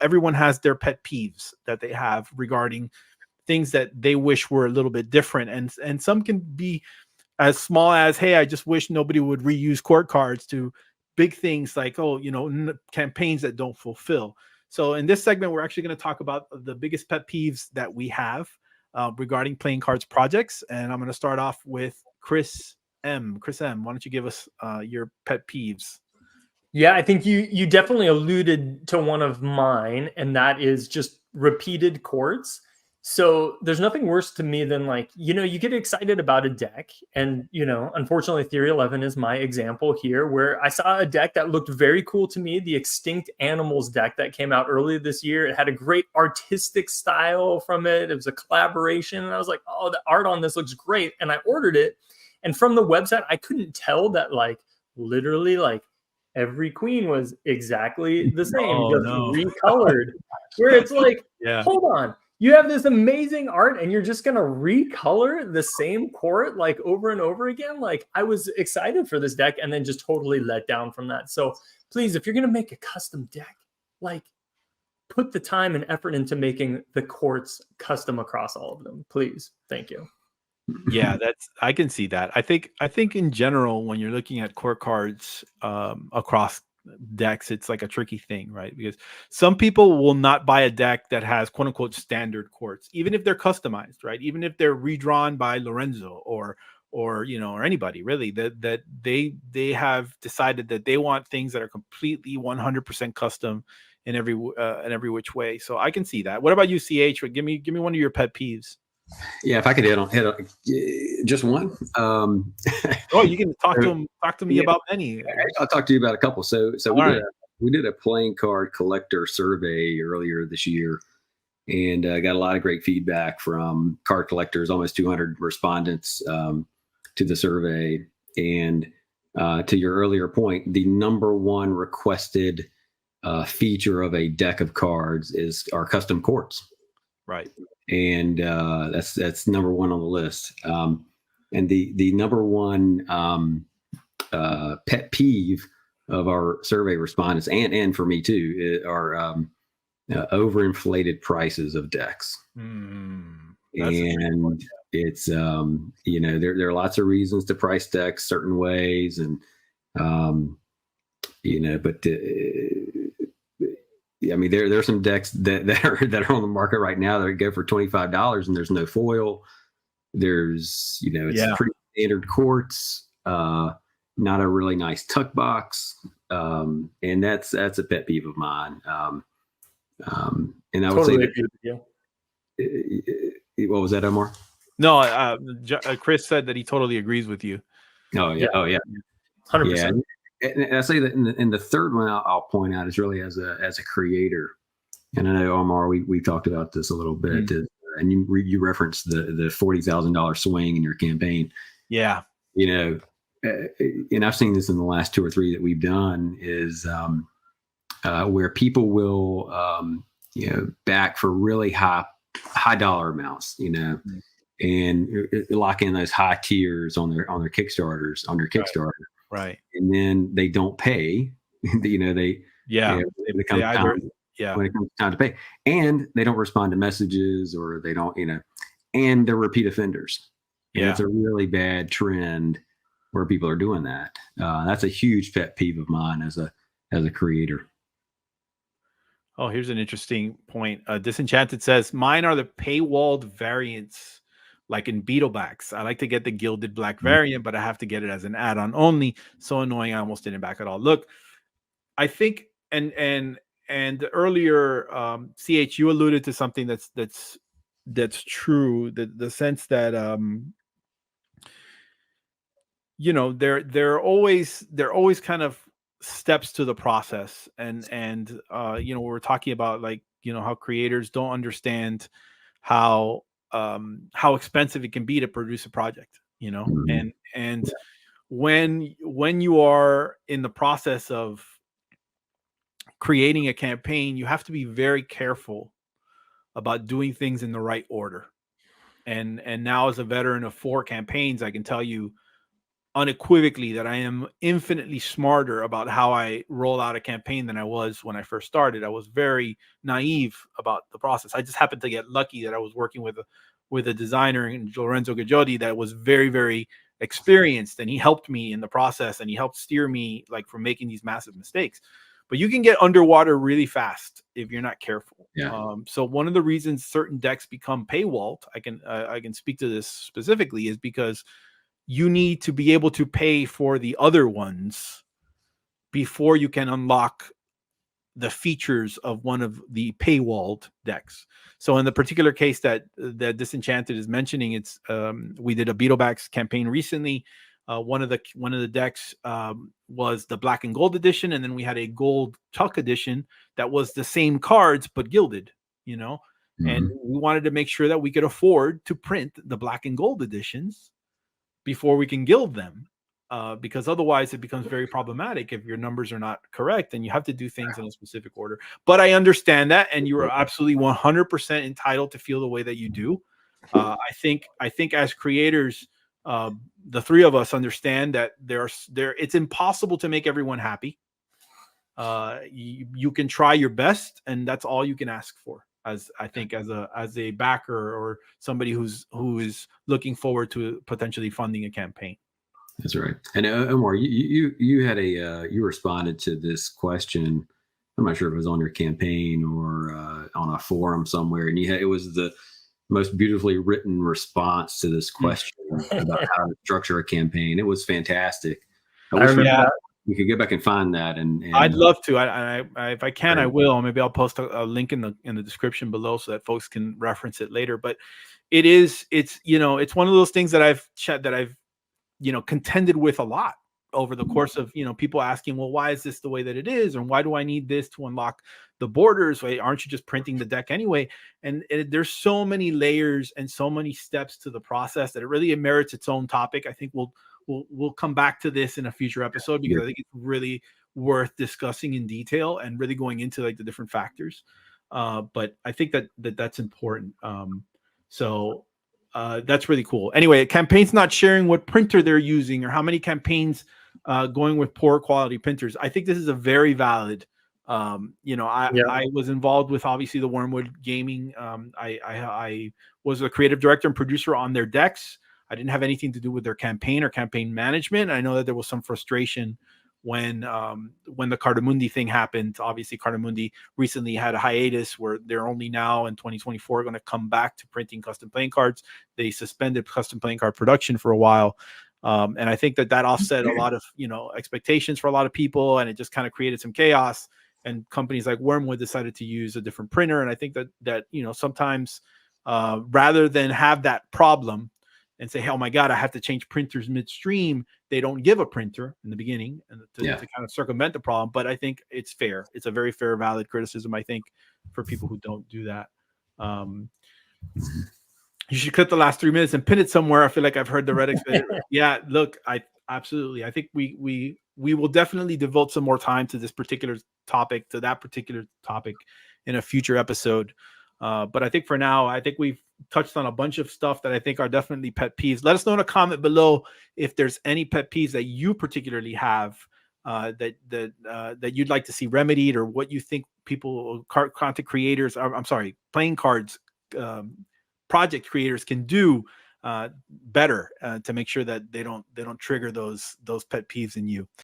everyone has their pet peeves that they have regarding things that they wish were a little bit different, and some can be as small as, hey, I just wish nobody would reuse court cards, to big things like, oh, campaigns that don't fulfill. So in this segment, we're actually going to talk about the biggest pet peeves that we have regarding playing cards projects. And I'm going to start off with Chris M. Chris M., why don't you give us your pet peeves? Yeah, I think you definitely alluded to one of mine, and that is just repeated chords. So there's nothing worse to me than, like, you get excited about a deck, and, unfortunately, Theory 11 is my example here, where I saw a deck that looked very cool to me, the Extinct Animals deck that came out earlier this year. It had a great artistic style from it. It was a collaboration, and I was like, oh, the art on this looks great, and I ordered it. And from the website, I couldn't tell that, like, literally, like, every queen was exactly the same, recolored. Where it's like, hold on, you have this amazing art and you're just gonna recolor the same court like over and over again? Like, I was excited for this deck and then just totally let down from that. So please, if you're gonna make a custom deck, like, put the time and effort into making the courts custom across all of them, please. Thank you. Yeah, I can see that. I think in general, when you're looking at court cards across decks, it's like a tricky thing, right? Because some people will not buy a deck that has quote unquote standard courts, even if they're customized, right? Even if they're redrawn by Lorenzo or anybody really, that they have decided that they want things that are completely 100% custom in every which way. So I can see that. What about you, CH? Give me one of your pet peeves. Yeah, if I could hit on just one. Oh, you can talk to me about any. I'll talk to you about a couple. So we did a playing card collector survey earlier this year, and got a lot of great feedback from card collectors. Almost 200 respondents to the survey. And to your earlier point, the number one requested feature of a deck of cards is our custom courts. Right. And that's number one on the list. And the number one pet peeve of our survey respondents, and for me too, are overinflated prices of decks. And it's there are lots of reasons to price decks certain ways, and but I mean, there are some decks that are on the market right now that go for $25, and there's no foil. There's it's pretty standard quartz, not a really nice tuck box, and that's a pet peeve of mine. And I would say that, what was that, Omar? No, Chris said that he totally agrees with you. Oh yeah, 100%. And I say that in the third one, I'll point out is really as a creator. And I know, Omar, we talked about this a little bit, and you referenced the $40,000 swing in your campaign. Yeah, and I've seen this in the last 2 or 3 that we've done is where people will back for really high dollar amounts, and lock in those high tiers on their Kickstarters on their Kickstarter. Right. And then they don't pay, when it comes time to pay, and they don't respond to messages, or they don't, and they're repeat offenders. And it's a really bad trend where people are doing that. That's a huge pet peeve of mine as a creator. Oh, here's an interesting point. Disenchanted says, mine are the paywalled variants. Like in Beetlebacks, I like to get the gilded black variant, but I have to get it as an add-on only. So annoying, I almost didn't back at all. Look, I think, and earlier, CH, you alluded to something that's true. The sense that there are always kind of steps to the process, and we're talking about, like, how creators don't understand how expensive it can be to produce a project, and when you are in the process of creating a campaign, you have to be very careful about doing things in the right order. And now, as a veteran of 4 campaigns, I can tell you, unequivocally that I am infinitely smarter about how I roll out a campaign than I was when I first started. I was very naive about the process. I just happened to get lucky that I was working with a designer, Lorenzo Gaggiotti, that was very, very experienced, and he helped me in the process, and he helped steer me like from making these massive mistakes. But you can get underwater really fast if you're not careful. Yeah. So one of the reasons certain decks become paywalled, I can speak to this specifically, is because you need to be able to pay for the other ones before you can unlock the features of one of the paywalled decks. So in the particular case that Disenchanted is mentioning, it's we did a Beetlebacks campaign recently. One of the decks was the black and gold edition, and then we had a gold Chuck edition that was the same cards but gilded, you know. And we wanted to make sure that we could afford to print the black and gold editions before we can gild them, because otherwise it becomes very problematic if your numbers are not correct, and you have to do things in a specific order. But I understand that, and you are absolutely 100% entitled to feel the way that you do. I think as creators, the three of us understand that it's impossible to make everyone happy. You can try your best, and that's all you can ask for. As a backer or somebody who is looking forward to potentially funding a campaign. That's right. And Omar, you had you responded to this question. I'm not sure if it was on your campaign or on a forum somewhere, and it was the most beautifully written response to this question about how to structure a campaign. It was fantastic. I remember that. We could go back and find that, and I'd love to. I if I can, I will. Maybe I'll post a link in the description below so that folks can reference it later. But it's one of those things that I've contended with a lot over the course of people asking, well, why is this the way that it is, and why do I need this to unlock the borders? Why aren't you just printing the deck anyway? And there's so many layers and so many steps to the process that it really merits its own topic. I think we'll come back to this in a future episode, because I think it's really worth discussing in detail and really going into like the different factors. But I think that's important. So that's really cool. Anyway, campaigns not sharing what printer they're using or how many campaigns going with poor quality printers. I think this is a very valid. I was involved with obviously the Wormwood Gaming. I was a creative director and producer on their decks. I didn't have anything to do with their campaign or campaign management. I know that there was some frustration when the Cardamundi thing happened. Obviously, Cardamundi recently had a hiatus where they're only now in 2024 going to come back to printing custom playing cards. They suspended custom playing card production for a while. And I think that offset a lot of expectations for a lot of people, and it just kind of created some chaos. And companies like Wormwood decided to use a different printer. And I think that sometimes rather than have that problem and say, hey, oh my God, I have to change printers midstream, they don't give a printer in the beginning and to kind of circumvent the problem. But I think it's fair. It's a very fair, valid criticism, I think, for people who don't do that. You should cut the last 3 minutes and pin it somewhere. I feel like I've heard the Reddit. Yeah, look, I think we will definitely devote some more time to this particular topic, in a future episode. But I think for now, I think we've touched on a bunch of stuff that I think are definitely pet peeves. Let us know in a comment below if there's any pet peeves that you particularly have that you'd like to see remedied, or what you think content creators, playing cards project creators can do better to make sure that they don't trigger those pet peeves in you.